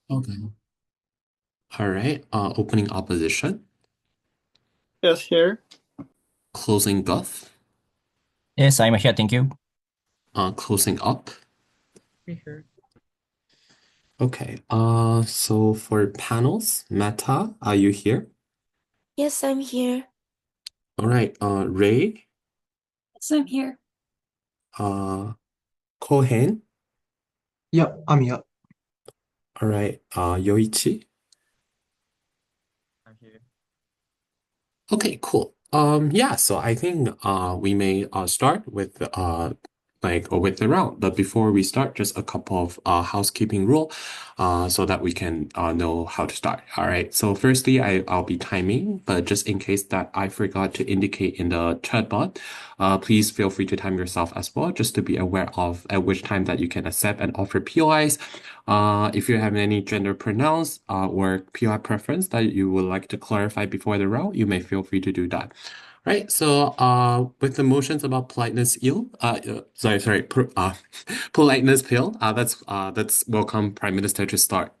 Okay. All right. Opening opposition, Yes, here. closing buff, Yes, I'm here. Thank you. closing up. Here. Okay. So for panels, Meta, are you here? Yes, I'm here. All right. Ray, Yes, I'm here. Kohen. Yeah, I'm here. All right. Yoichi. I'm here. Okay, cool. Yeah, so I think we may start with with the round. But before we start, just a couple of housekeeping rule so that we can know how to start. All right. So firstly, I'll be timing, but just in case that I forgot to indicate in the chat bot, please feel free to time yourself as well, just to be aware of at which time that you can accept and offer POIs. If you have any gender pronouns or POI preference that you would like to clarify before the round, you may feel free to do that. Right, so with the motions about politeness ill, politeness pill, let's welcome Prime Minister to start.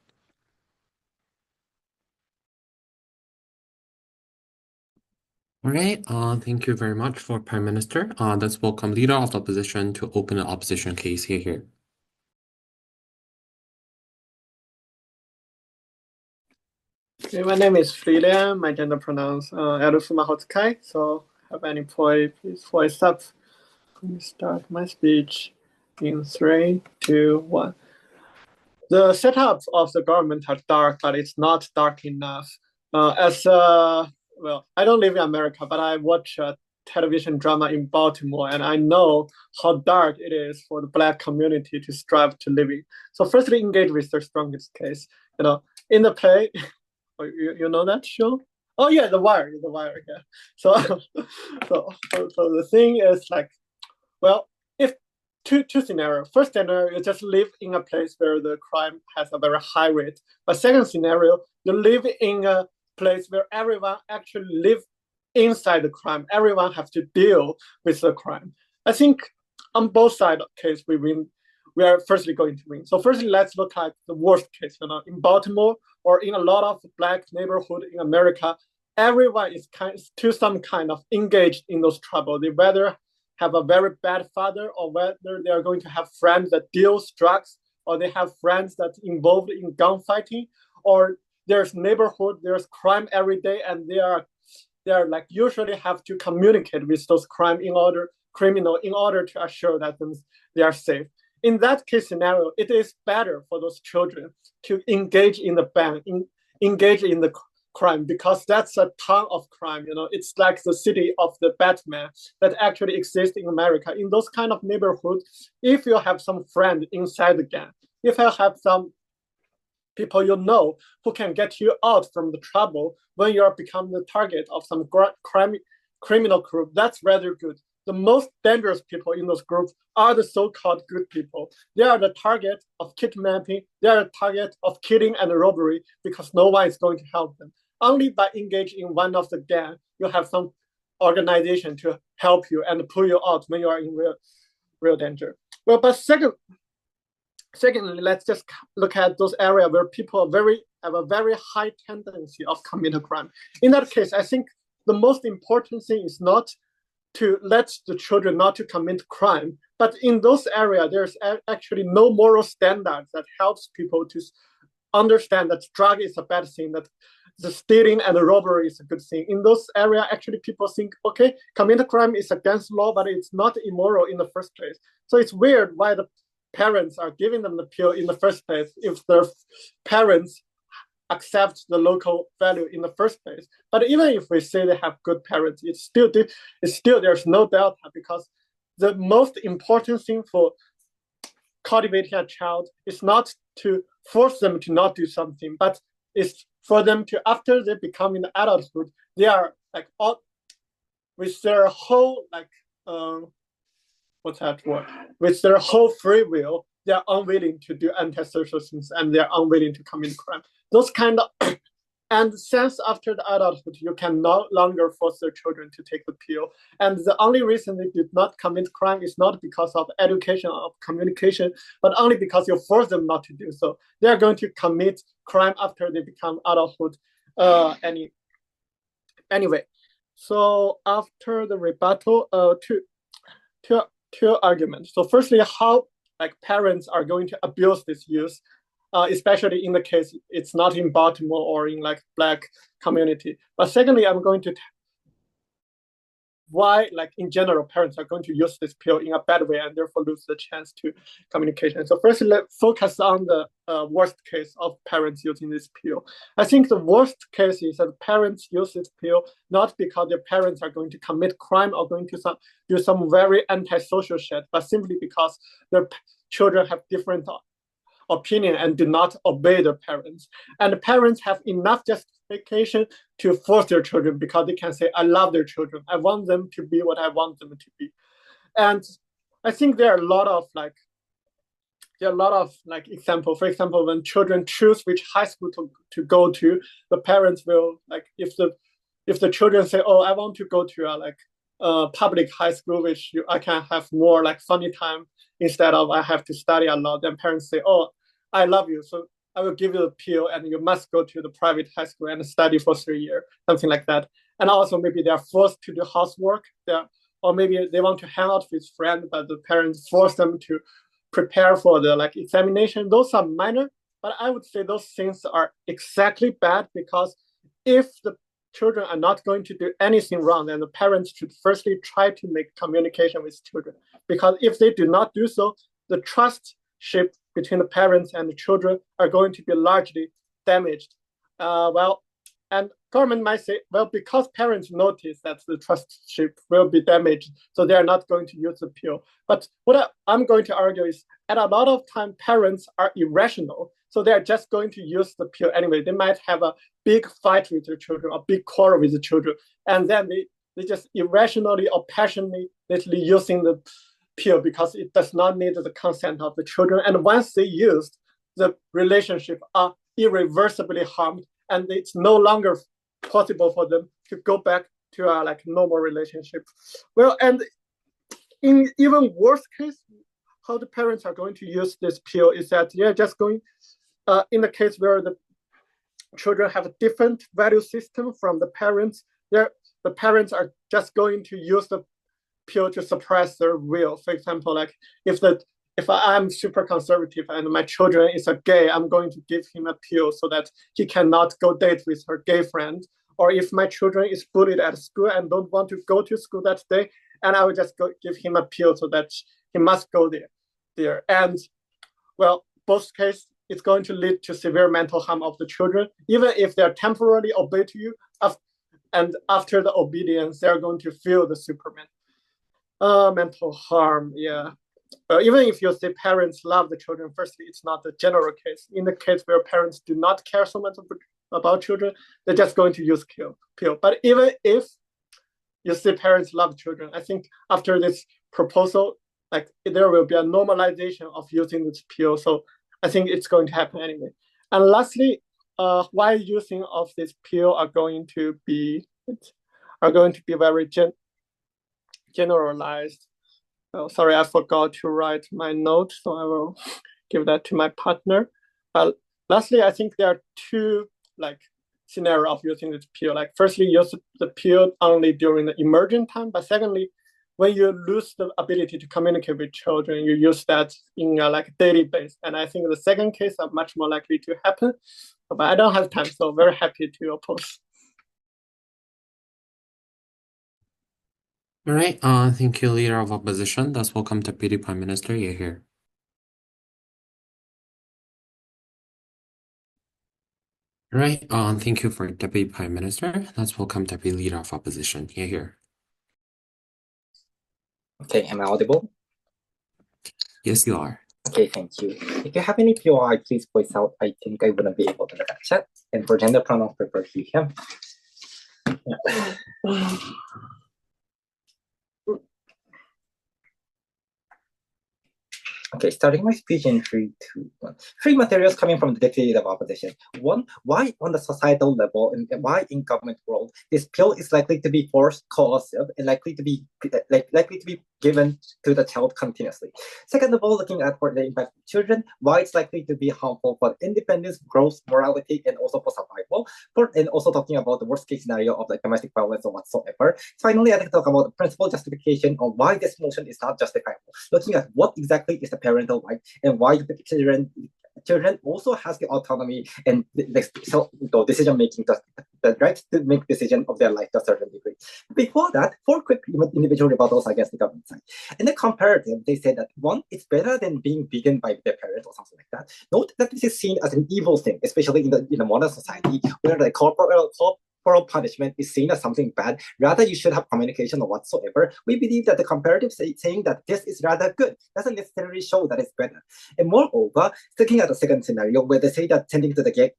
All right, thank you very much for Prime Minister. Let's welcome Leader of the Opposition to open the opposition case here. Okay, my name is Frida. My gender pronouns Erufuma Hotukai. So, have any point, please voice up. Let me start my speech in 3, 2, 1. The setup of the government are dark, but it's not dark enough. Well, I don't live in America, but I watch a television drama in Baltimore, and I know how dark it is for the Black community to strive to live in. So, firstly, engage with the strongest case. In the play, oh, you know that show? Oh yeah, The Wire, yeah. So, so the thing is like, well, if two scenarios. First scenario, you just live in a place where the crime has a very high rate. But second scenario, you live in a place where everyone actually live inside the crime. Everyone has to deal with the crime. I think on both sides of the case, we win. We are firstly going to win. So firstly, let's look at the worst case. In Baltimore or in a lot of Black neighborhood in America, everyone is to some kind of engaged in those trouble. They whether have a very bad father or whether they are going to have friends that deals drugs or they have friends that involved in gunfighting or there's neighborhood, there's crime every day and they are like usually have to communicate with those criminal in order to assure that they are safe. In that case scenario, it is better for those children to engage in the engage in the crime because that's a ton of crime. It's like the city of the Batman that actually exists in America. In those kind of neighborhoods, if you have some friend inside the gang, if you have some people who can get you out from the trouble when you are become the target of some criminal group, that's rather good. The most dangerous people in those groups are the so-called good people. They are the target of kidnapping. They are the target of killing and robbery because no one is going to help them. Only by engaging in one of the gang, you have some organization to help you and pull you out when you are in real danger. Well, but secondly, let's just look at those areas where people have a very high tendency of committing crime. In that case, I think the most important thing is not to let the children not to commit crime, but in those areas, there's actually no moral standard that helps people to understand that drug is a bad thing, that the stealing and the robbery is a good thing. In those areas, actually people think, okay, commit crime is against law, but it's not immoral in the first place. So it's weird why the parents are giving them the pill in the first place if their parents accept the local value in the first place. But even if we say they have good parents, it's still there's no delta because the most important thing for cultivating a child is not to force them to not do something, but it's for them to, after they become in adulthood, they are like all with their whole what's that word? With their whole free will, they are unwilling to do antisocial things and they are unwilling to commit crime. Those kind of And since after the adulthood, you can no longer force your children to take the pill. And the only reason they did not commit crime is not because of education or communication, but only because you force them not to do so. They are going to commit crime after they become adulthood. Anyway, so after the rebuttal, two arguments. So firstly, how like parents are going to abuse this use, especially in the case it's not in Baltimore or in like Black community. But secondly, I'm going to why, like in general, parents are going to use this pill in a bad way and therefore lose the chance to communication. So first, let's focus on the worst case of parents using this pill. I think the worst case is that parents use this pill not because their parents are going to commit crime or going to do some very antisocial shit, but simply because their children have different opinion and do not obey their parents. And the parents have enough justification to force their children because they can say, I love their children. I want them to be what I want them to be. And I think there are a lot of examples. For example, when children choose which high school to go to, the parents will like if the children say, oh, I want to go to a public high school, which I can have more like funny time instead of I have to study a lot. Then parents say, oh, I love you, so I will give you a pill and you must go to the private high school and study for 3 years, something like that. And also maybe they are forced to do housework, or maybe they want to hang out with friends, but the parents force them to prepare for the like examination. Those are minor, but I would say those things are exactly bad because if the children are not going to do anything wrong, then the parents should firstly try to make communication with children. Because if they do not do so, the trustship between the parents and the children are going to be largely damaged. And government might say, well, because parents notice that the trustship will be damaged, so they are not going to use the pill. But what I'm going to argue is, at a lot of time, parents are irrational, so they're just going to use the pill anyway. They might have a big fight with their children, a big quarrel with the children, and then they just irrationally or passionately using the pill because it does not need the consent of the children. And once they used, the relationship are irreversibly harmed, and it's no longer possible for them to go back to a like normal relationship. Well, and in even worst case, how the parents are going to use this pill is that they're just going, in the case where the children have a different value system from the parents, the parents are just going to use the pill to suppress their will. For example, like if I'm super conservative and my children is a gay, I'm going to give him a pill so that he cannot go date with her gay friend. Or if my children is bullied at school and don't want to go to school that day, and I will just give him a pill so that he must go there. And well, both cases, it's going to lead to severe mental harm of the children, even if they're temporarily obey to you, and after the obedience, they're going to feel the Superman. Mental harm, yeah. Even if you say parents love the children, firstly, it's not the general case. In the case where parents do not care so much about children, they're just going to use pill. But even if you say parents love children, I think after this proposal, like there will be a normalization of using this pill. So I think it's going to happen anyway. And lastly, why using of this pill are going to be very generalized. Oh, sorry, I forgot to write my note, so I will give that to my partner. Lastly, I think there are two like scenarios of using this pill. Like firstly, use the pill only during the emergent time, but secondly, when you lose the ability to communicate with children, you use that in a like daily basis. And I think the second case are much more likely to happen. But I don't have time, so very happy to oppose. All right. Thank you, Leader of Opposition. Let's welcome Deputy Prime Minister. You're here. All right. Thank you for Deputy Prime Minister. Let's welcome Deputy Leader of Opposition. You're here. Okay, am I audible? Yes, you are. Okay, thank you. If you have any POI, please voice out. I think I wouldn't be able to look at chat. And for gender pronouns, prefer he, him. Yeah. Okay, starting my speech in 3, 2, 1. 3 materials coming from the dictated of opposition. 1, why on the societal level and why in government world this pill is likely to be forced, coercive, and likely to be given to the child continuously. Second of all, looking at what the impact of children, why it's likely to be harmful for independence, growth, morality, and also for survival. And also talking about the worst case scenario of like domestic violence or whatsoever. Finally, I'd like to talk about the principal justification on why this motion is not justifiable. Looking at what exactly is the parental right and why the children also has the autonomy and the decision making, the right to make decision of their life to a certain degree. Before that, 4 quick individual rebuttals against the government side. In the comparative, they said that 1, it's better than being beaten by their parents or something like that. Note that this is seen as an evil thing, especially in the modern society where the corporal punishment is seen as something bad. Rather, you should have communication or whatsoever. We believe that the comparative saying that this is rather good doesn't necessarily show that it's better. And moreover, looking at the second scenario where they say that tending to the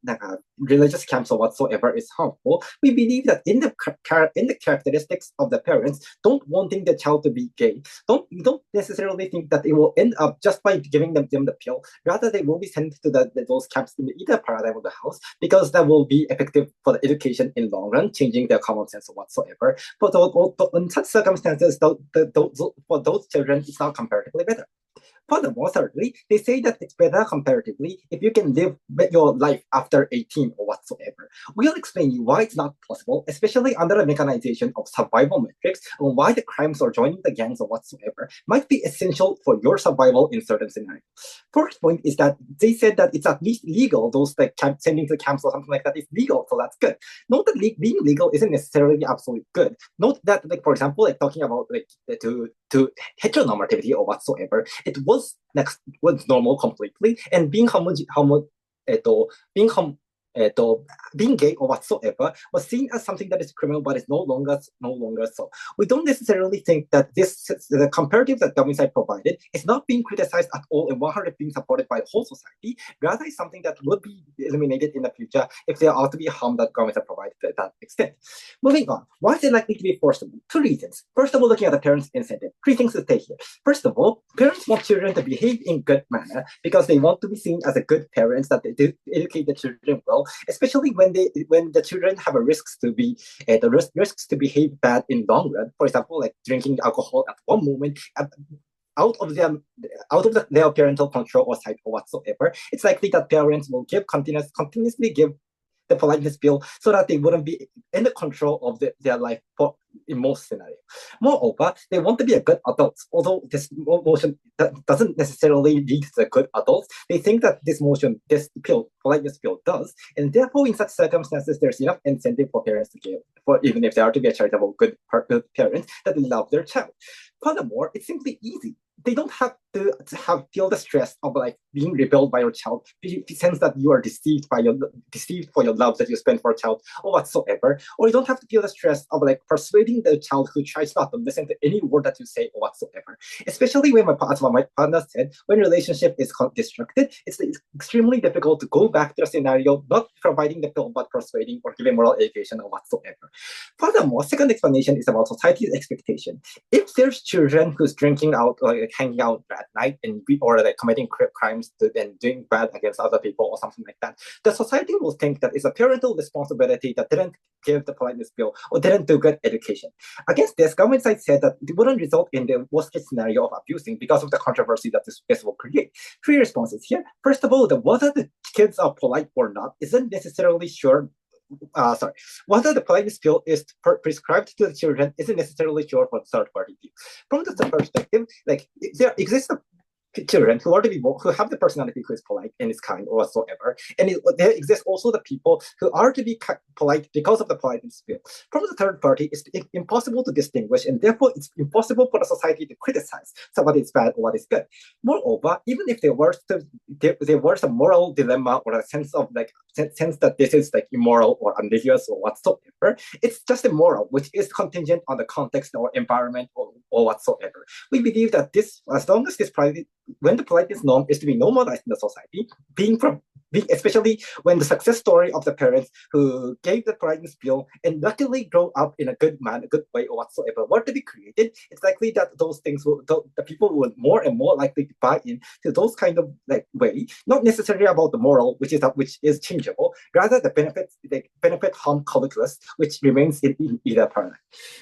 religious camps or whatsoever is harmful, we believe that in the characteristics of the parents, don't wanting the child to be gay, we don't necessarily think that it will end up just by giving them the pill. Rather, they will be sent to those camps in either paradigm of the house because that will be effective for the education in long run, changing their common sense or whatsoever. But in such circumstances, for those children, it's not comparatively better. Furthermore, thirdly, they say that it's better comparatively if you can live your life after 18 or whatsoever. We'll explain you why it's not possible, especially under the mechanization of survival metrics, and why the crimes or joining the gangs or whatsoever might be essential for your survival in certain scenarios. First point is that they said that it's at least legal, those like sending to camps or something like that is legal, so that's good. Note that being legal isn't necessarily absolutely good. Note that, like, for example, like talking about like to heteronormativity or whatsoever, it was normal completely, and being being gay or whatsoever was seen as something that is criminal, but it's no longer so. We don't necessarily think that the comparative that government side provided is not being criticized at all and 100% being supported by the whole society. Rather, it's something that would be eliminated in the future if there are to be harm that government have provided to that extent. Moving on, why is it likely to be forcible? 2 reasons. First of all, looking at the parents' incentive. 3 things to stay here. First of all, parents want children to behave in good manner because they want to be seen as a good parents, that they do educate the children well, especially when the children have a risks to behave bad in long run. For example, like drinking alcohol at one moment out of their parental control or sight or whatsoever. It's likely that parents will continuously give the politeness pill so that they wouldn't be in the control of their life in most scenarios. Moreover, they want to be a good adult. Although this motion doesn't necessarily lead to good adults, they think that this politeness pill does, and therefore in such circumstances, there's enough incentive for parents to give, even if they are to be a charitable good parents that love their child. Furthermore, it's simply easy. They don't have to feel the stress of like being rebelled by your child, the sense that you are deceived for your love that you spend for a child or whatsoever, or you don't have to feel the stress of like persuading the child who tries not to listen to any word that you say or whatsoever. Especially when my partner said, when relationship is destructed, it's extremely difficult to go back to the scenario, not providing the pill but persuading or giving moral education or whatsoever. Furthermore, second explanation is about society's expectation. If there's children who's drinking out or like hanging out at night or like committing crimes and doing bad against other people or something like that, the society will think that it's a parental responsibility that didn't give the politeness bill or didn't do good education. Against this, government side said that it wouldn't result in the worst case scenario of abusing because of the controversy that this will create. 3 responses here. First of all, whether the kids are polite or not isn't necessarily sure. Whether the politeness pill is prescribed to the children isn't necessarily sure for the third party view. From the third perspective, like there exists children who have the personality who is polite and is kind or whatsoever, and there exists also the people who are to be polite because of the politeness pill. From the third party, it's impossible to distinguish, and therefore it's impossible for the society to criticize what is bad or what is good. Moreover, even if there was a moral dilemma or a sense that this is like immoral or ambiguous or whatsoever, it's just immoral, which is contingent on the context or environment or whatsoever. We believe that as long as this when the politeness norm is to be normalized in the society, especially when the success story of the parents who gave the politeness pill and luckily grow up in a good manner, a good way or whatsoever were to be created, it's likely that those things will, the people will more and more likely to buy in to those kind of like way, not necessarily about the moral, which is changeable, rather the benefit harm calculus, which remains in either paradigm.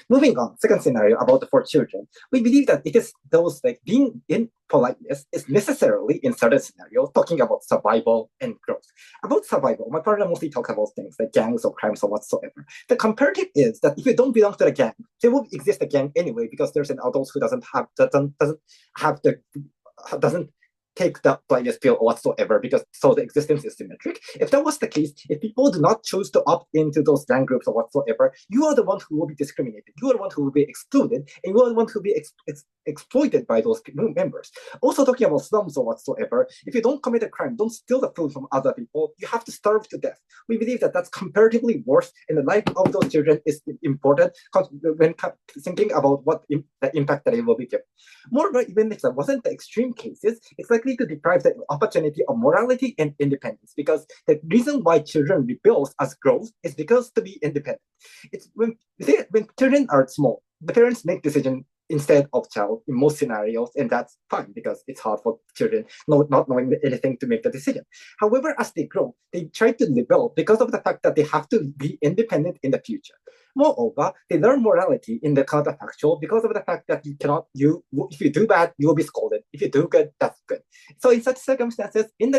Moving on, second scenario about the 4 children. We believe that it is those like being in politeness is necessarily in certain scenarios talking about survival and growth. About survival, my partner mostly talks about things like gangs or crimes or whatsoever. The comparative is that if you don't belong to the gang, there will exist a gang anyway because there's an adult who doesn't take the politeness pill or whatsoever because so the existence is symmetric. If that was the case, if people do not choose to opt into those gang groups or whatsoever, you are the one who will be discriminated. You are the one who will be excluded, and you are the one who will be exploited by those members. Also talking about slums or whatsoever, if you don't commit a crime, don't steal the food from other people, you have to starve to death. We believe that that's comparatively worse, and the life of those children is important when thinking about what the impact that it will be given. Moreover, even if that wasn't the extreme cases, it's likely to deprive the opportunity of morality and independence because the reason why children rebel as growth is because to be independent. It's when children are small, the parents make decisions instead of child in most scenarios, and that's fine because it's hard for children not knowing anything to make the decision. However, as they grow, they try to rebel because of the fact that they have to be independent in the future. Moreover, they learn morality in the counterfactual because of the fact that if you do bad, you will be scolded. If you do good, that's good. So in such circumstances, in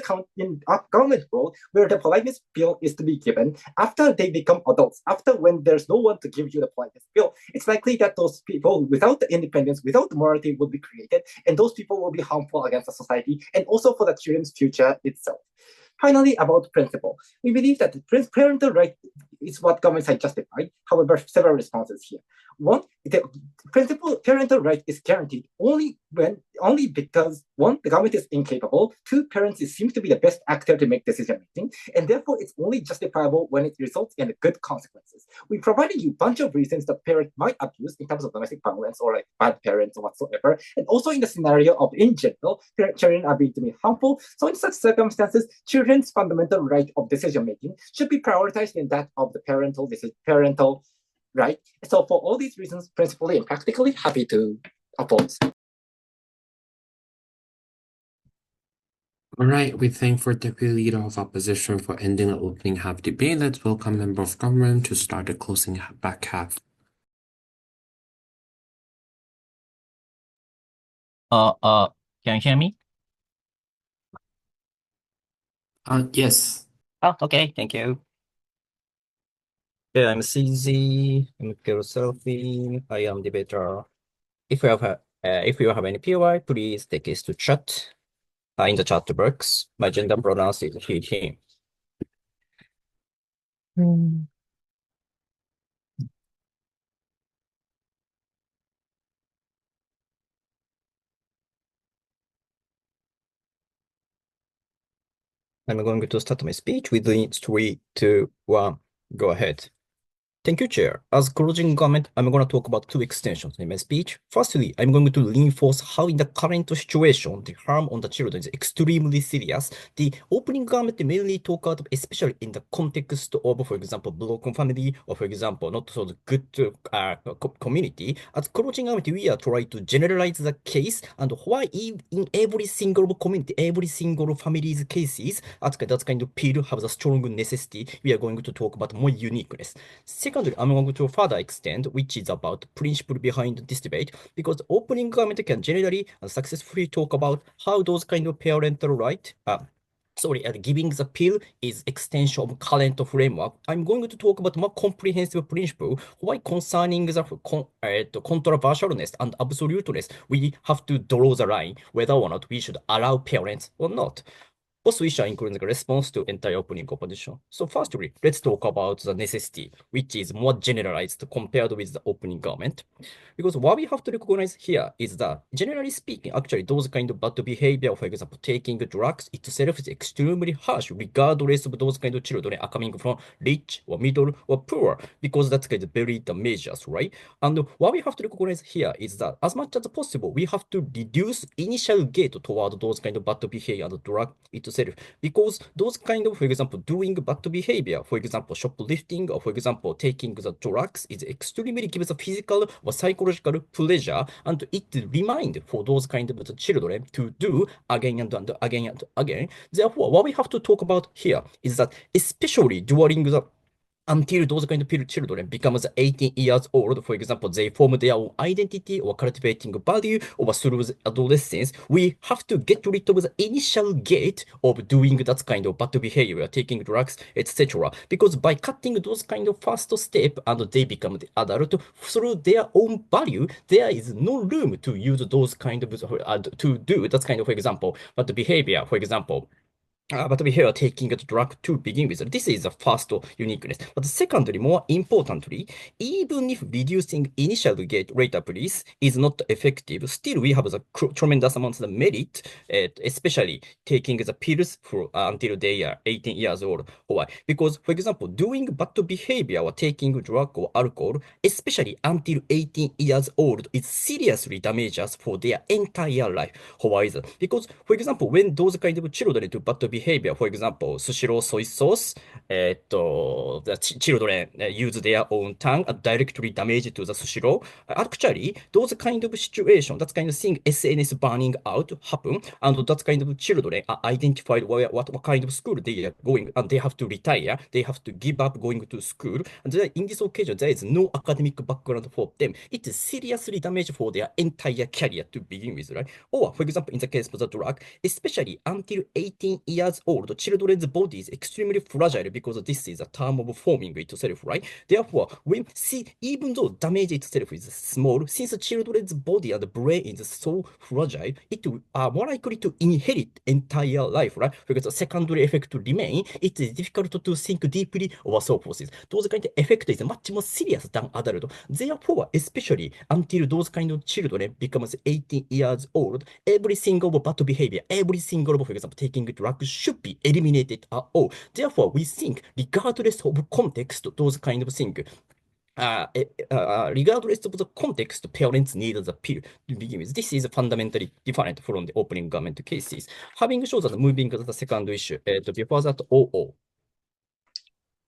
government world, where the politeness pill is to be given, after they become adults, after when there's no one to give you the politeness pill, it's likely that those people without the independence, without the morality will be created, and those people will be harmful against the society and also for the children's future itself. Finally, about principle. We believe that the parental right is what governments have justified. However, several responses here. One, the parental right is guaranteed only because one, the government is incapable. Two, parents seem to be the best actor to make decision making, and therefore it's only justifiable when it results in good consequences. We provided you a bunch of reasons that parents might abuse in terms of domestic violence or like bad parents or whatsoever, and also in the scenario of in general, children are being to be harmful. So in such circumstances, children's fundamental right of decision making should be prioritized in that of the parental right. So for all these reasons, principally and practically, happy to oppose. All right, we thank for Deputy Leader of Opposition for ending the opening half debate. Let's welcome Member of Government to start the closing back half. Can you hear me? Yes. Oh, okay, thank you. Yeah, I'm CZ, I'm Selfie, I am debater. If you have any POI, please take it to chat. In the chat box, my gender pronouns is he, him. I'm going to start my speech within 3, 2, 1. Go ahead. Thank you, Chair. As closing comment, I'm going to talk about 2 extensions in my speech. Firstly, I'm going to reinforce how in the current situation, the harm on the children is extremely serious. The opening comment mainly talk about, especially in the context of, for example, broken family, or for example, not so good community. As closing comment, we are trying to generalize the case and why in every single community, every single family's cases, that kind of pill have a strong necessity. We are going to talk about more uniqueness. Secondly, I'm going to further extend, which is about the principle behind this debate, because opening comment can generally and successfully talk about how those kind of parental right, giving the pill is extension of current framework. I'm going to talk about more comprehensive principle, why concerning the controversialness and absoluteness, we have to draw the line, whether or not we should allow parents or not. Both issues are including the response to entire opening composition. So firstly, let's talk about the necessity, which is more generalized compared with the opening comment. Because what we have to recognize here is that, generally speaking, actually those kind of bad behavior, for example, taking drugs itself is extremely harsh, regardless of those kind of children are coming from rich or middle or poor, because that's kind of very dangerous, right? And what we have to recognize here is that as much as possible, we have to reduce initial gate toward those kind of bad behavior and drug itself, because those kind of, for example, doing bad behavior, for example, shoplifting or, for example, taking the drugs is extremely gives a physical or psychological pleasure, and it reminds for those kind of children to do again and again and again. Therefore, what we have to talk about here is that especially during the until those kind of children becomes 18 years old, for example, they form their own identity or cultivating value or through the adolescence, we have to get rid of the initial gate of doing that kind of bad behavior, taking drugs, etc. Because by cutting those kind of first step and they become the adult through their own value, there is no room to use those kind of, to do that kind of, for example, bad behavior, for example, but we here are taking a drug to begin with. This is the first uniqueness. But secondly, more importantly, even if reducing initial gate rate of release is not effective, still we have the tremendous amounts of merit, especially taking the pills for until they are 18 years old. Why? Because, for example, doing bad behavior or taking drug or alcohol, especially until 18 years old, is seriously damages for their entire life. Why is it? Because, for example, when those kind of children do bad behavior, for example, sushiro soy sauce, the children use their own tongue and directly damage to the sushiro. Actually, those kind of situation, that kind of thing, SNS burning out happen, and that kind of children are identified what kind of school they are going, and they have to retire, they have to give up going to school, and in this occasion, there is no academic background for them. It is seriously damaged for their entire career to begin with, right? Or, for example, in the case of the drug, especially until 18 years old, children's body is extremely fragile because this is a term of forming itself, right? Therefore, when even though damage itself is small, since children's body and brain is so fragile, it are more likely to inherit entire life, right? Because the secondary effect remain, it is difficult to think deeply over soul forces. Those kind of effect is much more serious than adult. Therefore, especially until those kind of children becomes 18 years old, every single bad behavior, every single, for example, taking drugs should be eliminated at all. Therefore, we think, regardless of context, those kind of things, regardless of the context, parents need the pill to begin with. This is fundamentally different from the opening government cases. Having shown that moving to the second issue, before that,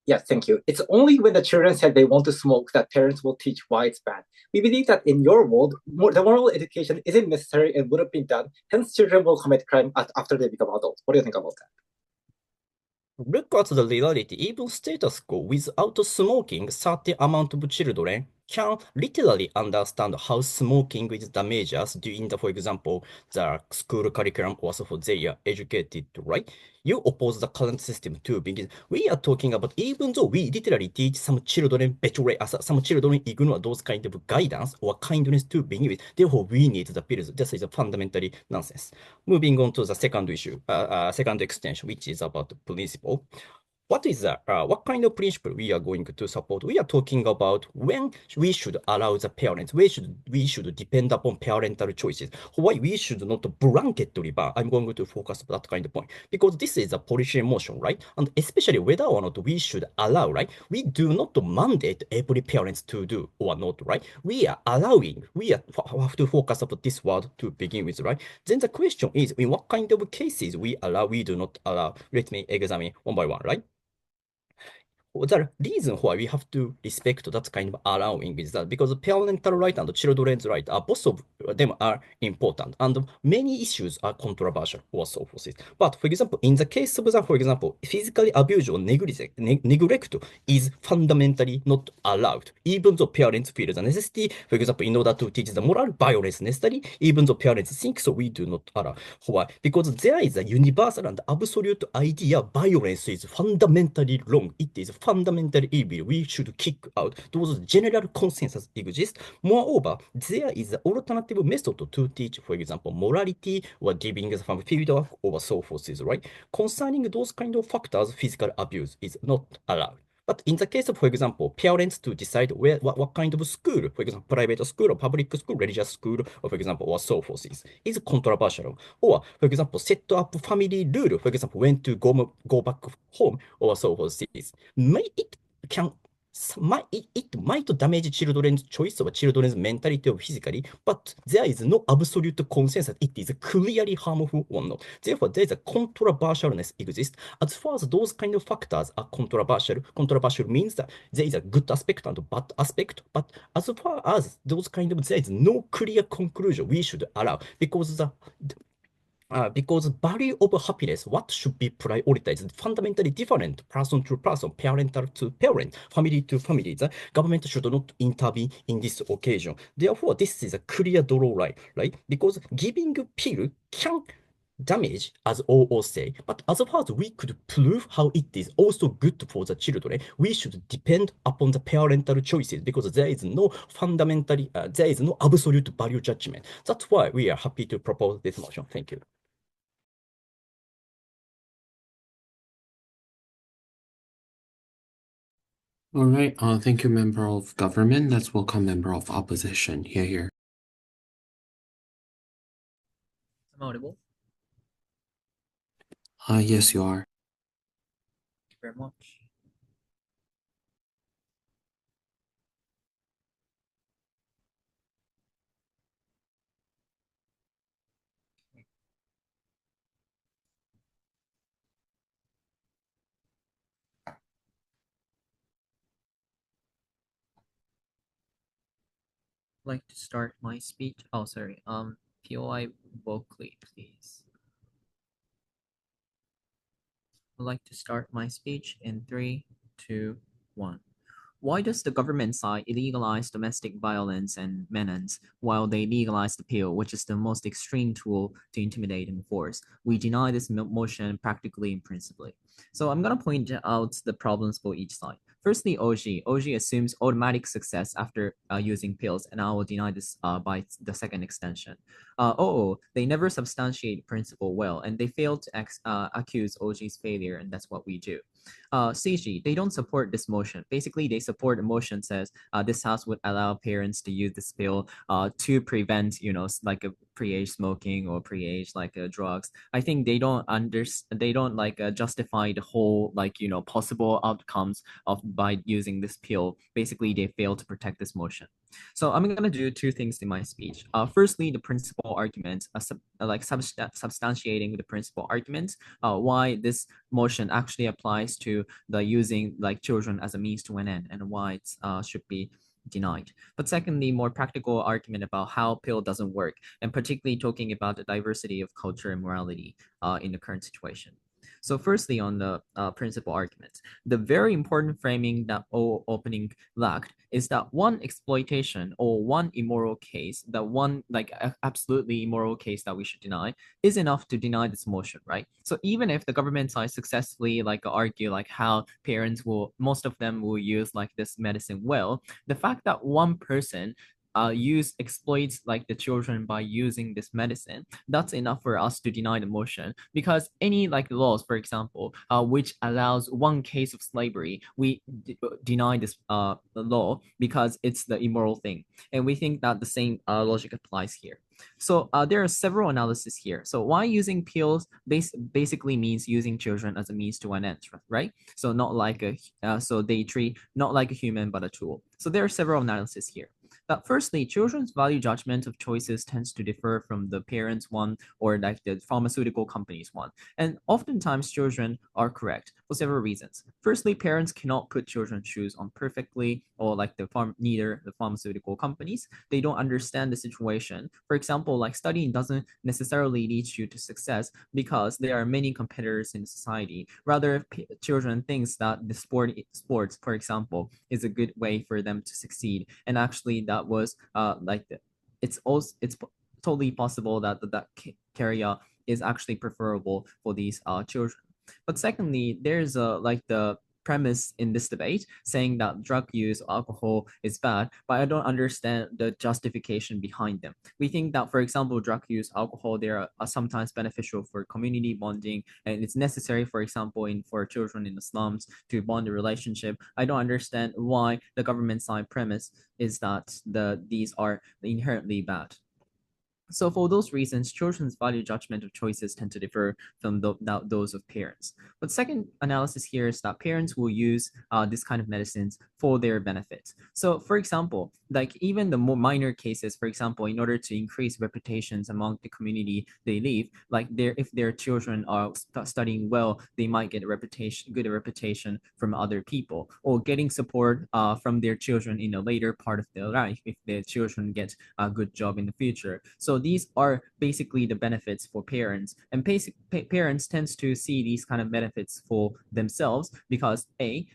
Yes, thank you. It's only when the children said they want to smoke that parents will teach why it's bad. We believe that in your world, the moral education isn't necessary and wouldn't be done. Hence, children will commit crime after they become adults. What do you think about that? Look at the reality. Even status quo without smoking, certain amount of children can literally understand how smoking is damages during the, for example, the school curriculum or so they are educated, right? You oppose the current system too, because we are talking about, even though we literally teach some children betray us, some children ignore those kind of guidance or kindness to begin with, therefore we need the pills. This is fundamentally nonsense. Moving on to the second issue, second extension, which is about the principle. What is that? What kind of principle we are going to support? We are talking about when we should allow the parents, we should depend upon parental choices. Why we should not blanketly ban. I'm going to focus on that kind of point because this is a policy in motion, right? And especially whether or not we should allow, right? We do not mandate every parents to do or not, right? We are allowing. We have to focus on this word to begin with, right? Then the question is, in what kind of cases we allow, we do not allow. Let me examine one by one, right? The reason why we have to respect that kind of allowing is that because parental right and children's right are both of them are important and many issues are controversial or so forth. But for example, in the case of the, for example, physical abuse or neglect is fundamentally not allowed, even though parents feel the necessity, for example, in order to teach the moral violence necessary, even though parents think so, we do not allow. Why? Because there is a universal and absolute idea violence is fundamentally wrong. It is fundamental evil we should kick out. Those general consensus exist. Moreover, there is an alternative method to teach, for example, morality or giving some feedback or so forth, right? Concerning those kind of factors, physical abuse is not allowed. But in the case of, for example, parents to decide what kind of school, for example, private school or public school, religious school, or for example, or so forth is controversial. Or, for example, set up family rule, for example, when to go back home, or so forth it might damage children's choice or children's mentality or physically, but there is no absolute consensus it is clearly harmful or not. Therefore, there is a controversialness exists. As far as those kind of factors are controversial means that there is a good aspect and a bad aspect, but as far as those kind of, there is no clear conclusion we should allow, because value of happiness, what should be prioritized, fundamentally different, person to person, parental to parent, family to family. The government should not intervene in this occasion. Therefore, this is a clear draw line, right? Because giving pill can damage, as all say, but as far as we could prove how it is also good for the children, we should depend upon the parental choices, because there is no fundamentally, there is no absolute value judgment. That's why we are happy to propose this motion. Thank you. All right. Thank you, member of government. Let's welcome member of opposition. Here. I'm audible. Yes, you are. Thank you very much. I'd like to start my speech. Oh, sorry. POI vocally, please. I'd like to start my speech in 3, 2, 1. Why does the government side illegalize domestic violence and menace while they legalize the pill, which is the most extreme tool to intimidate and force? We deny this motion practically and principally. So I'm going to point out the problems for each side. Firstly, OG. OG assumes automatic success after using pills, and I will deny this by the second extension. They never substantiate principle well, and they fail to accuse OG's failure, and that's what we do. CG, they don't support this motion. Basically, they support the motion says this house would allow parents to use this pill to prevent, like a pre-age smoking or pre-age drugs. I think they don't justify the whole possible outcomes of by using this pill. Basically, they fail to protect this motion. So I'm going to do two things in my speech. Firstly, the principal argument, substantiating the principal argument, why this motion actually applies to the using children as a means to an end and why it should be denied. But secondly, more practical argument about how pill doesn't work, and particularly talking about the diversity of culture and morality in the current situation. So firstly, on the principal argument, the very important framing that opening lacked is that one exploitation or one immoral case, that one absolutely immoral case that we should deny is enough to deny this motion, right? So even if the government side successfully argue how parents will, most of them will use this medicine well, the fact that one person exploits the children by using this medicine, that's enough for us to deny the motion. Because any laws, for example, which allows one case of slavery, we deny this law because it's the immoral thing. And we think that the same logic applies here. So there are several analyses here. So why using pills basically means using children as a means to an end, right? So not so they treat not like a human but a tool. So there are several analyses here. Firstly, children's value judgment of choices tends to differ from the parents' one or the pharmaceutical company's one. And oftentimes children are correct for several reasons. Firstly, parents cannot put children's shoes on perfectly, or neither the pharmaceutical companies. They don't understand the situation. For example, studying doesn't necessarily lead you to success because there are many competitors in society. Rather, children thinks that the sports, for example, is a good way for them to succeed. And actually that was it's totally possible that that career is actually preferable for these children. But secondly, there's the premise in this debate saying that drug use or alcohol is bad, but I don't understand the justification behind them. We think that, for example, drug use, alcohol, they are sometimes beneficial for community bonding, and it's necessary, for example, for children in the slums to bond a relationship. I don't understand why the government side premise is that these are inherently bad. So for those reasons, children's value judgmental choices tend to differ from those of parents. But second analysis here is that parents will use this kind of medicines for their benefit. So for example, like even the more minor cases, for example, in order to increase reputations among the community they live, like if their children are studying well, they might get good reputation from other people, or getting support from their children in a later part of their life if their children get a good job in the future. So these are basically the benefits for parents, and parents tends to see these kind of benefits for themselves because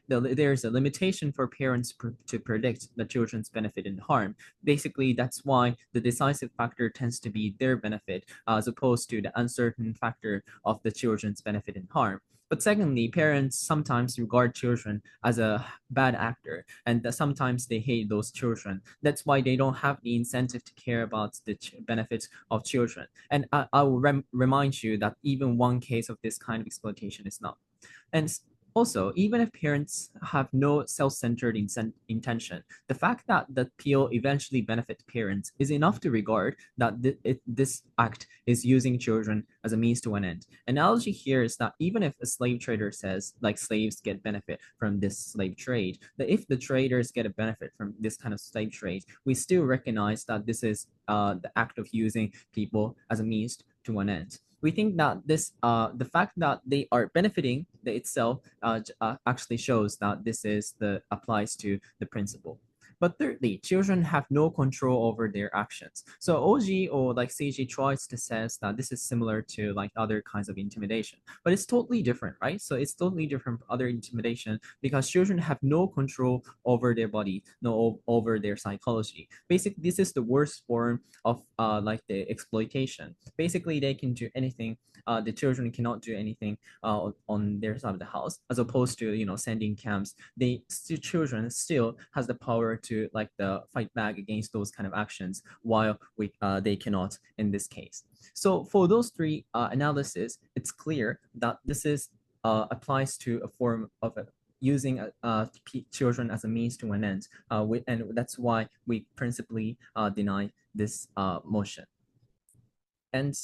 there's a limitation for parents to predict the children's benefit and harm. Basically, that's why the decisive factor tends to be their benefit as opposed to the uncertain factor of the children's benefit and harm. But secondly, parents sometimes regard children as a bad actor, and sometimes they hate those children. That's why they don't have the incentive to care about the benefits of children. And I will remind you that even one case of this kind of exploitation is not. And also, even if parents have no self-centered intention, the fact that the pill eventually benefits parents is enough to regard that this act is using children as a means to an end. Analogy here is that even if a slave trader says like slaves get benefit from this slave trade, that if the traders get a benefit from this kind of slave trade, we still recognize that this is the act of using people as a means to an end. We think that the fact that they are benefiting itself actually shows that this applies to the principle. But thirdly, children have no control over their actions. So OG or like CG tries to says that this is similar to like other kinds of intimidation, but it's totally different, right? So it's totally different from other intimidation because children have no control over their body, over their psychology. Basically, this is the worst form of like the exploitation. Basically, they can do anything. The children cannot do anything on their side of the house, as opposed to sending camps. Children still has the power to like fight back against those kind of actions, while they cannot in this case. So for those three analysis, it's clear that this applies to a form of using children as a means to an end, and that's why we principally deny this motion. And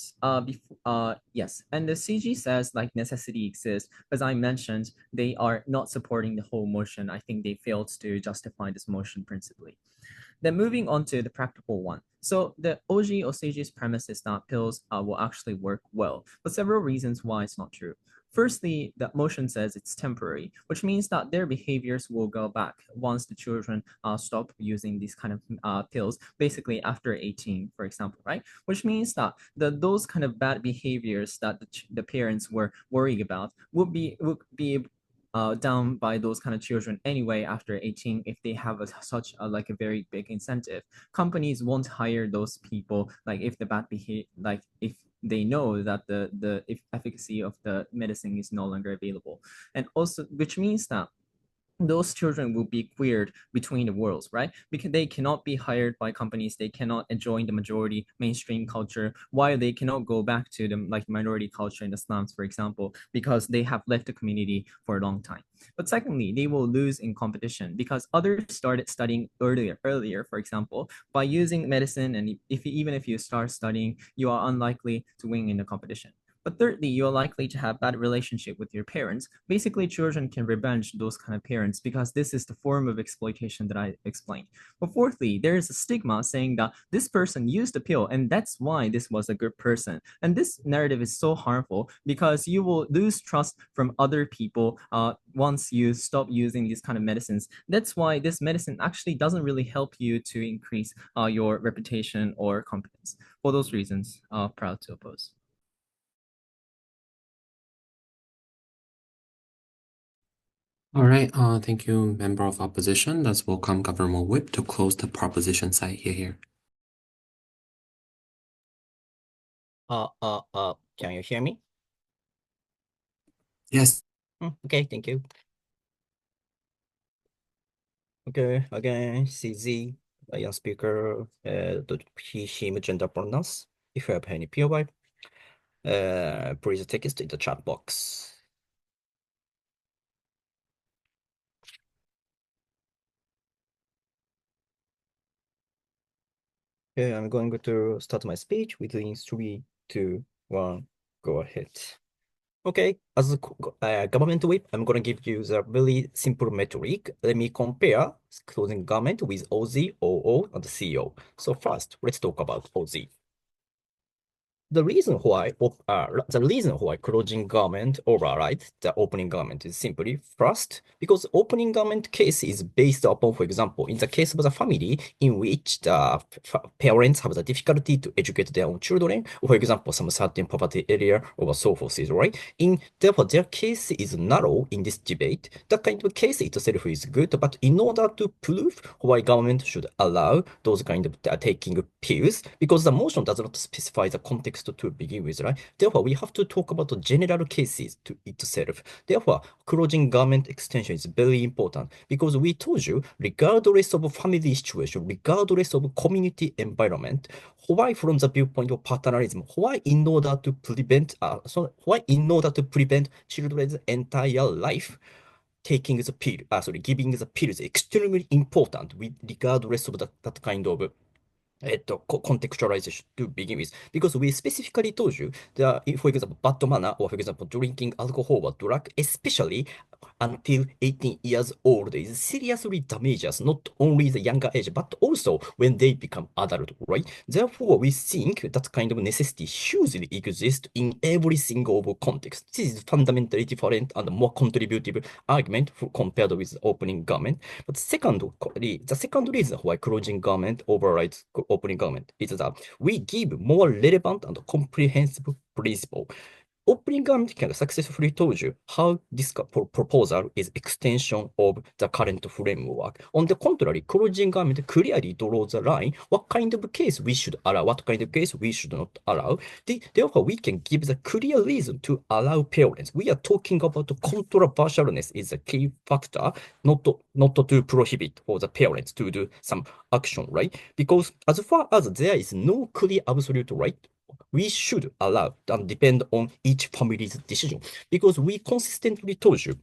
yes, and the CG says like necessity exists. As I mentioned, they are not supporting the whole motion. I think they failed to justify this motion principally. Then moving on to the practical one. So the OG or CG's premise is that pills will actually work well, but several reasons why it's not true. Firstly, the motion says it's temporary, which means that their behaviors will go back once the children stop using these kind of pills, basically after 18, for example, right? Which means that those kind of bad behaviors that the parents were worried about would be down by those kind of children anyway after 18 if they have such a very big incentive. Companies won't hire those people like if the bad behavior, like if they know that the efficacy of the medicine is no longer available. And also, which means that those children will be queered between the worlds, right? Because they cannot be hired by companies, they cannot enjoy the majority mainstream culture, while they cannot go back to the minority culture in the slums, for example, because they have left the community for a long time. But secondly, they will lose in competition because others started studying earlier, for example, by using medicine, and even if you start studying, you are unlikely to win in the competition. But thirdly, you're likely to have bad relationship with your parents. Basically, children can revenge those kind of parents because this is the form of exploitation that I explained. But fourthly, there is a stigma saying that this person used the pill and that's why this was a good person. And this narrative is so harmful because you will lose trust from other people once you stop using these kind of medicines. That's why this medicine actually doesn't really help you to increase your reputation or competence. For those reasons, proud to oppose. All right, thank you, member of opposition. Let's welcome Governor Whip to close the proposition side here. Can you hear me? Yes. Okay, thank you. Okay, again, CZ, young speaker, he, him, gender pronouns. If you have any POI, please text in the chat box. Okay, I'm going to start my speech within 3, 2, 1, go ahead. Okay, as a government whip, I'm going to give you the very simple metric. Let me compare closing government with OZ, OO, and CO. So first, let's talk about OZ. The reason why closing government overrides the opening government is simply first because opening government case is based upon, for example, in the case of the family in which the parents have the difficulty to educate their own children, for example, some certain poverty area or so forth, right? Therefore, their case is narrow in this debate. That kind of case itself is good, but in order to prove why government should allow those kind of taking pills, because the motion does not specify the context to begin with, right? Therefore, we have to talk about the general cases to itself. Therefore, closing government extension is very important because we told you, regardless of family situation, regardless of community environment, why from the viewpoint of paternalism, why in order to prevent children's entire life, taking the pill, giving the pill is extremely important regardless of that kind of contextualization to begin with, because we specifically told you that, for example, bad manner or, for example, drinking alcohol or drug, especially until 18 years old, is seriously damages not only the younger age, but also when they become adult, right? Therefore, we think that kind of necessity hugely exists in every single context. This is fundamentally different and more contributive argument compared with the opening government. But the second reason why closing government overrides opening government is that we give more relevant and comprehensive principle. Opening government can successfully told you how this proposal is extension of the current framework. On the contrary, closing government clearly draws the line what kind of case we should allow, what kind of case we should not allow. Therefore, we can give the clear reason to allow parents. We are talking about the controversialness is a key factor, not to prohibit for the parents to do some action, right? Because as far as there is no clear absolute right, we should allow and depend on each family's decision, because we consistently told you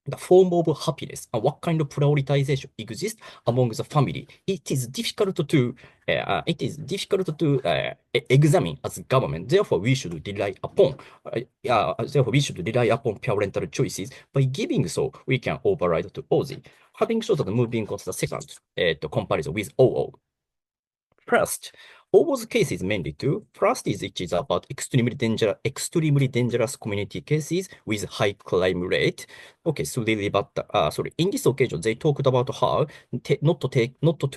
the form of happiness and what kind of prioritization exists among the family. It is difficult to examine as government. Therefore, we should rely upon parental choices. By giving so, we can override to OZ. Having chosen moving on to the second comparison with OO. First, OO's case is mainly two. First is it is about extremely dangerous community cases with high crime rate. Okay, so they in this occasion they talked about how not to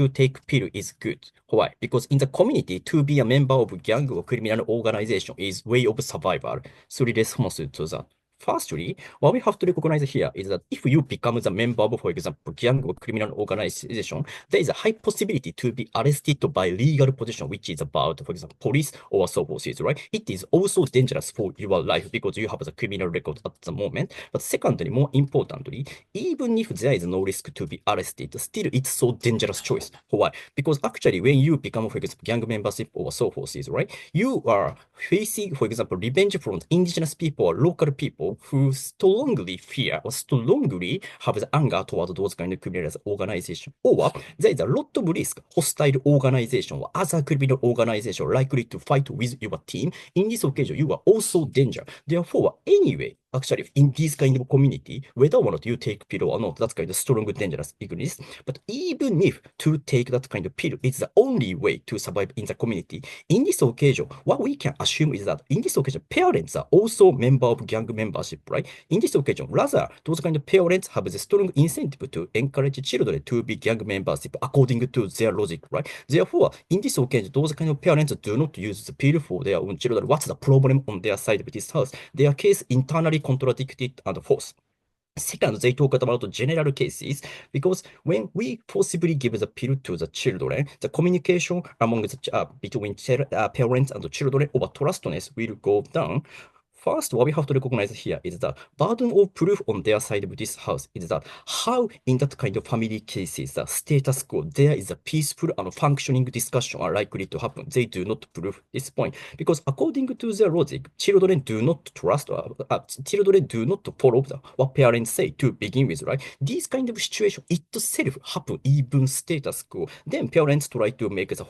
take pill is good. Why? Because in the community, to be a member of gang or criminal organization is way of survival. Three responses to that. Firstly, what we have to recognize here is that if you become the member of, for example, gang or criminal organization, there is a high possibility to be arrested by legal position, which is about, for example, police or so forth, right? It is also dangerous for your life because you have the criminal record at the moment. But secondly, more importantly, even if there is no risk to be arrested, still it's so dangerous choice. Why? Because actually, when you become, for example, gang membership or so forth, right, you are facing, for example, revenge from indigenous people or local people who strongly fear or strongly have the anger toward those kind of criminal organizations. Or there is a lot of risk, hostile organization or other criminal organization likely to fight with your team. In this occasion, you are also danger. Therefore, anyway, actually, in this kind of community, whether or not you take pill or not, that's kind of strong, dangerous exists. But even if to take that kind of pill is the only way to survive in the community, in this occasion, what we can assume is that in this occasion, parents are also member of gang membership, right? In this occasion, rather, those kind of parents have the strong incentive to encourage children to be gang membership according to their logic, right? Therefore, in this occasion, those kind of parents do not use the pill for their own children. What's the problem on their side of this house? Their case internally contradicted and false. Second, they talked about general cases because when we forcibly give the pill to the children, the communication among between parents and the children over trustness will go down. First, what we have to recognize here is the burden of proof on their side of this house is that how in that kind of family cases, the status quo, there is a peaceful and functioning discussion are likely to happen. They do not prove this point because according to their logic, children do not trust, children do not follow what parents say to begin with, right? These kind of situation itself happen even status quo. Then parents try to make their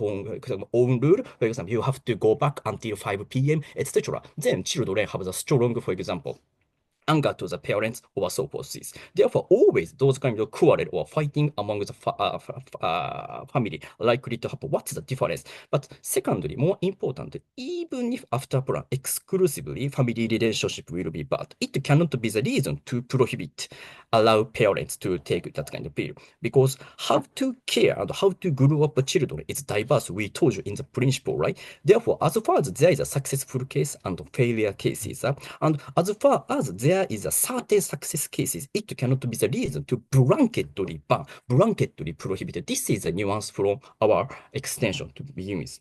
own rule. For example, you have to go back until 5 p.m., etc. Then children have the strong, for example, anger to the parents or so forth. Therefore, always those kind of quarrel or fighting among the family likely to happen. What's the difference? But secondly, more important, even if after plan exclusively family relationship will be bad, it cannot be the reason to prohibit, allow parents to take that kind of pill. Because how to care and how to grow up children is diverse, we told you in the principle, right? Therefore, as far as there is a successful case and failure cases, and as far as there is a certain success cases, it cannot be the reason to blanketly ban, blanketly prohibit. This is a nuance from our extension to begin with.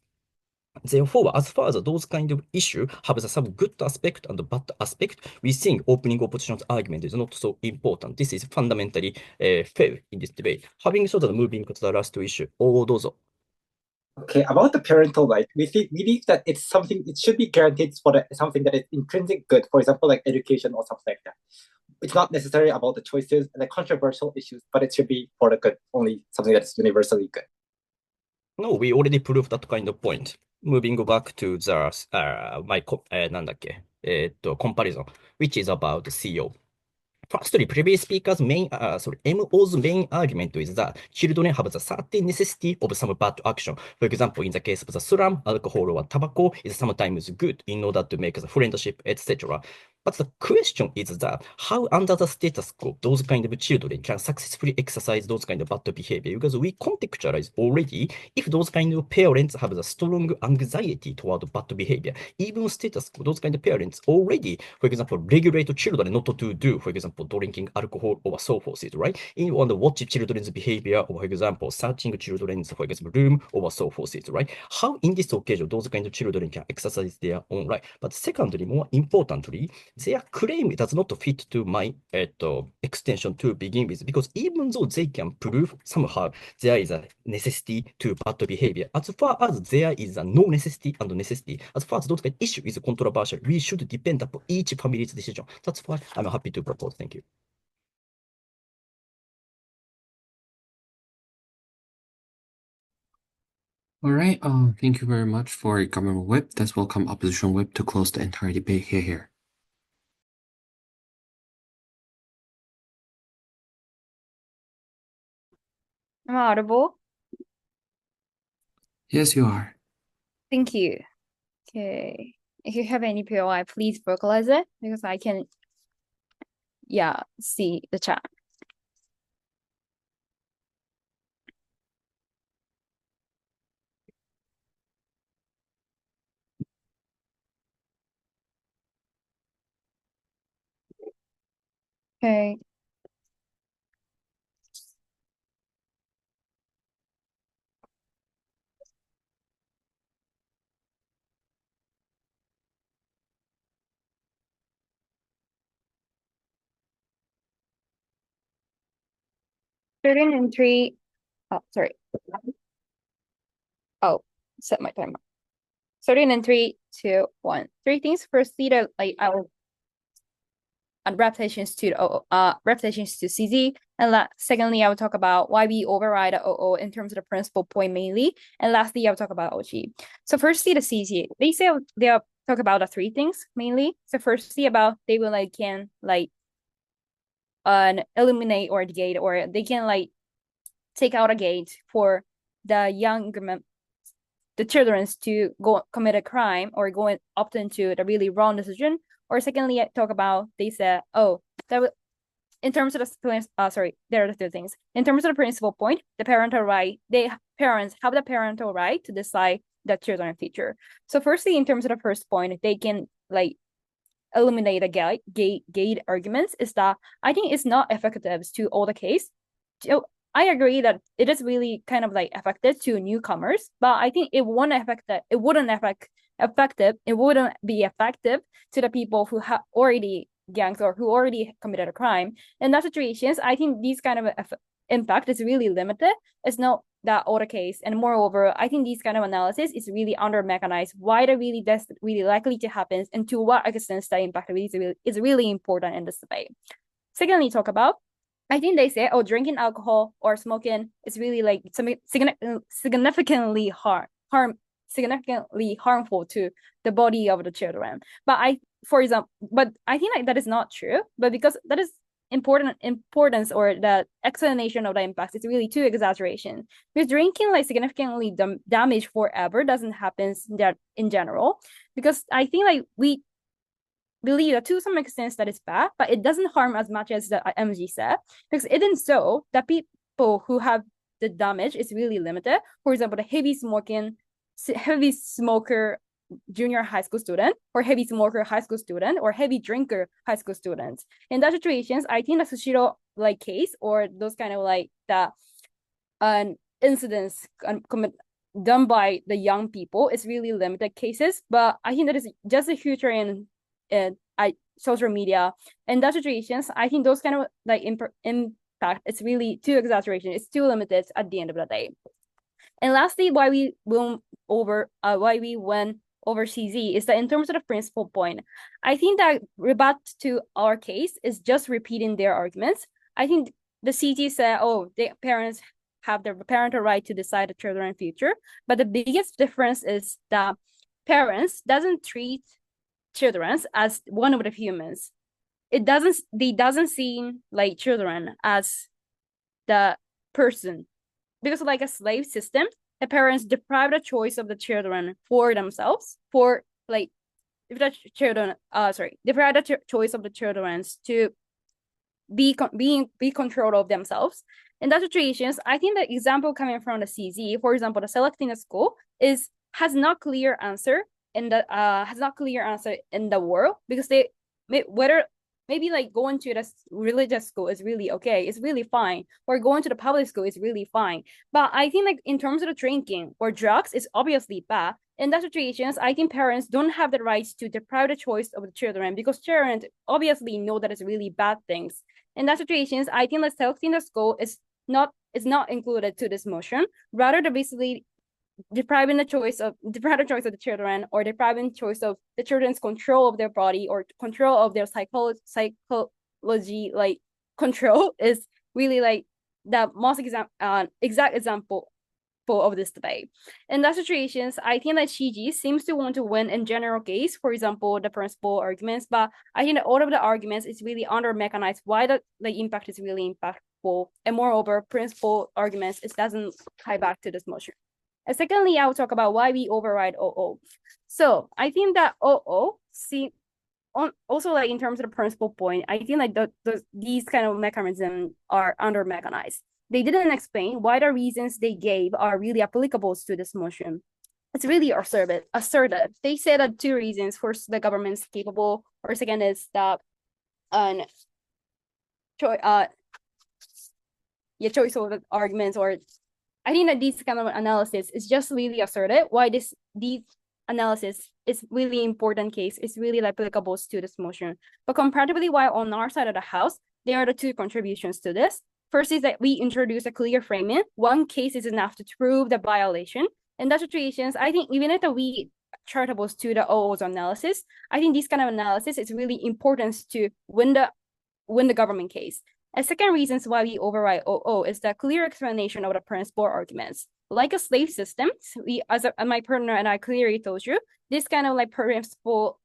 Therefore, as far as those kind of issues have some good aspect and bad aspect, we think opening opposition's argument is not so important. This is fundamentally fair in this debate. Having said that, moving to the last issue, those. Okay, about the parental right, we believe that it's something, it should be guaranteed for something that is intrinsic good, for example, like education or something like that. It's not necessarily about the choices and the controversial issues, but it should be for the good, only something that is universally good. No, we already proved that kind of point. Moving back to the comparison, which is about the CEO. Firstly, previous speaker's MO's main argument is that children have the certain necessity of some bad action. For example, in the case of the slum, alcohol or tobacco is sometimes good in order to make the friendship, etc. But the question is that how under the status quo, those kind of children can successfully exercise those kind of bad behavior, because we contextualize already if those kind of parents have the strong anxiety toward bad behavior, even status quo, those kind of parents already, for example, regulate children not to do, for example, drinking alcohol or so forth, right? In order to watch children's behavior, or for example, searching children's, for example, room or so forth, right? How in this occasion, those kind of children can exercise their own right. But secondly, more importantly, their claim does not fit to my extension to begin with, because even though they can prove somehow there is a necessity to bad behavior, as far as there is a no necessity and necessity, as far as those kind of issue is controversial, we should depend upon each family's decision. That's why I'm happy to propose. Thank you. All right. Thank you very much for Government Whip. Let's welcome Opposition Whip to close the entire debate here. Am I audible? Yes, you are. Thank you. Okay. If you have any POI, please vocalize it because I can, see the chat. Okay. Starting in 3. Oh, sorry. Oh, set my timer. Starting in 3, 2, 1. 3 things. Firstly, I will repetitions to CZ, and secondly, I will talk about why we override the OO in terms of the principal point mainly, and lastly, I will talk about OG. So firstly, the CZ, they say they'll talk about the 3 things mainly. So firstly, about they will eliminate or negate, or they can take out a gate for the children to go commit a crime or go opt into the really wrong decision. Or secondly, I talk about, they said, in terms of the there are the 2 things. In terms of the principal point, the parental right, parents have the parental right to decide the children's future. So firstly, in terms of the first point, they can eliminate the gate arguments, is that I think it's not effective to all the case. So I agree that it is really kind of effective to newcomers, but I think it wouldn't affect effective. It wouldn't be effective to the people who have already gangs or who already committed a crime. In that situations, I think these kind of impact is really limited. It's not that all the case. And moreover, I think these kind of analysis is really under mechanized. Why that's really likely to happen and to what extent the impact is really important in this debate. Secondly, talk about, I think they say, oh, drinking alcohol or smoking is really like significantly harmful to the body of the children. But I think like that is not true. But because that is importance or the explanation of the impact is really too exaggeration. Because drinking like significantly damage forever doesn't happen that in general. Because I think like we believe that to some extent that is bad, but it doesn't harm as much as the MG said. Because it isn't so that people who have the damage is really limited. For example, the heavy smoker junior high school student, or heavy smoker high school student, or heavy drinker high school students. In that situations, I think the Sushiro like case or those kind of like the incidents done by the young people is really limited cases. But I think that is just a future in social media. In that situations, I think those kind of like impact, it's really too exaggeration. It's too limited at the end of the day. And lastly, why we went over CZ is that in terms of the principal point, I think that rebut to our case is just repeating their arguments. I think the CG said, oh, the parents have the parental right to decide the children's future. But the biggest difference is that parents doesn't treat children as one of the humans. They doesn't see like children as the person. Because like a slave system, the parents deprive the choice of the children for themselves, deprive the choice of the children to be control of themselves. In that situations, I think the example coming from the CZ, for example, the selecting a school has not clear answer in the world, because they maybe like going to the religious school is really okay, it's really fine, or going to the public school is really fine. But I think like in terms of the drinking or drugs, it's obviously bad. In that situations, I think parents don't have the rights to deprive the choice of the children, because children obviously know that it's really bad things. In that situations, I think that selecting the school is not included to this motion. Rather than basically depriving the choice of the children, or depriving choice of the children's control of their body or control of their psychology, like control, is really like the most exact example of this debate. In that situations, I think that Shiji seems to want to win in general case, for example, the principal arguments, but I think that all of the arguments is really under mechanized why the impact is really impactful, and moreover, principal arguments, it doesn't tie back to this motion. And secondly, I will talk about why we override OO. So I think that OO, also like in terms of the principal point, I think like these kind of mechanisms are under mechanized. They didn't explain why the reasons they gave are really applicable to this motion. It's really assertive. They said that two reasons. First, the government's capable, or second is that choice of the arguments, or I think that this kind of analysis is just really assertive why these analysis is really important case. It's really applicable to this motion. But comparatively, while on our side of the house, there are the two contributions to this. First is that we introduce a clear framing. One case is enough to prove the violation. In that situations, I think even if we chartables to the OO's analysis, I think this kind of analysis is really important to win the government case. A second reason why we override OO is the clear explanation of the principal arguments. Like a slave system, as my partner and I clearly told you, this kind of principal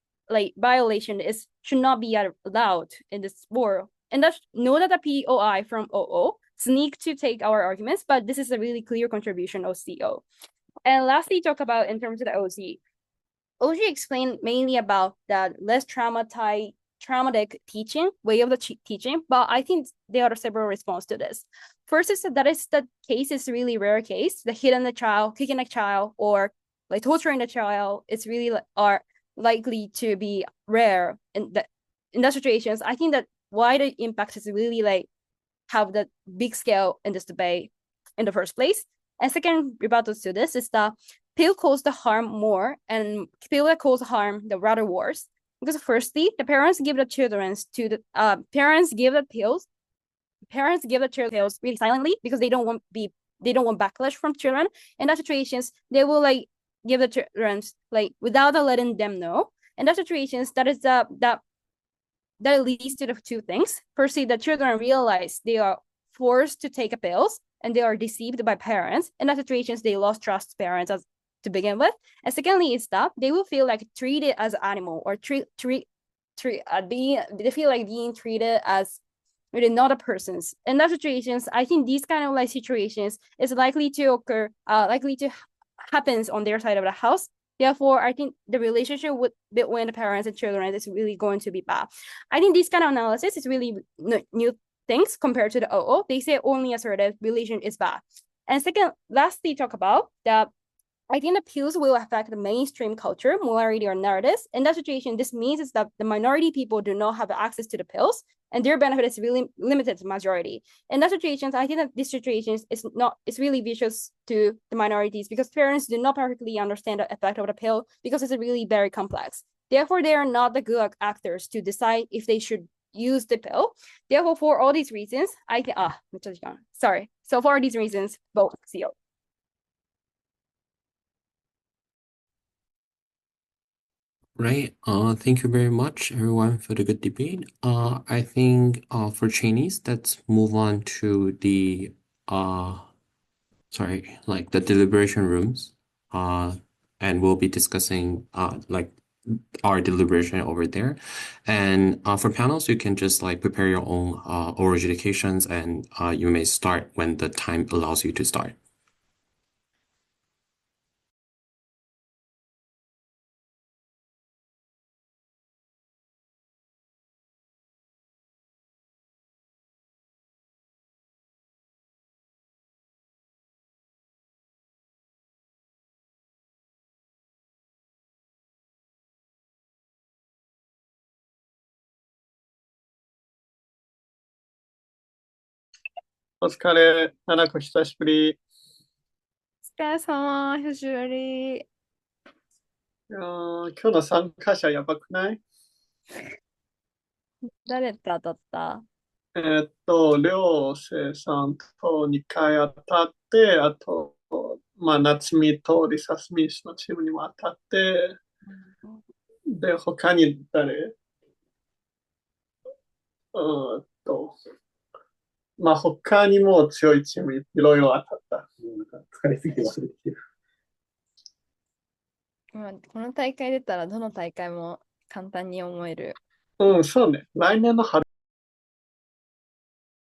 violation should not be allowed in this world. And that's know that the POI from OO sneak to take our arguments, but this is a really clear contribution of CO. And lastly, talk about in terms of the OG. OG explained mainly about the less traumatic teaching, way of the teaching, but I think there are several responses to this. First is that the case is really rare case, the hitting the child, kicking a child, or torturing the child, it's really are likely to be rare in the situations. I think that why the impact is really have the big scale in this debate in the first place. And second rebuttal to this is that pill cause the harm more and pill that cause harm the rather worse. Because firstly, the parents give the children to the parents give the pills really silently because they don't want backlash from children. In that situations, they will like give the children like without letting them know. In that situations, that leads to the two things. Firstly, the children realize they are forced to take pills and they are deceived by parents. In that situations, they lost trust parents as to begin with. And secondly, is that they will feel like treated as an animal or they feel like being treated as really not a person's. In that situations, I think these kind of like situations is likely to occur, likely to happens on their side of the house. Therefore, I think the relationship between the parents and children is really going to be bad. I think this kind of analysis is really new things compared to the OO. They say only assertive relation is bad. And second, lastly, talk about that. I think the pills will affect the mainstream culture, morality, or narratives. In that situation, this means is that the minority people do not have access to the pills, and their benefit is really limited to majority. In that situation, I think that this situation is really vicious to the minorities because parents do not perfectly understand the effect of the pill because it's really very complex. Therefore, they are not the good actors to decide if they should use the pill. Therefore, for all these reasons, I think sorry. So for these reasons, vote CO. Right. Thank you very much, everyone, for the good debate. I think for Chinese, let's move on to the like the deliberation rooms. And we'll be discussing like our deliberation over there. And for panels, you can just like prepare your own oral adjudications, and you may start when the time allows you to start.お疲れ、ななこ久しぶり。お疲れ様、久しぶり。いや今日の参加者やばくない？誰と当たった？涼星さんと2回当たって、あと、夏美とリサスミン氏のチームにも当たって、で、他に誰？他にも強いチームいろいろ当たった。疲れすぎて忘れてきてる。この大会出たらどの大会も簡単に思える。そうね。来年の春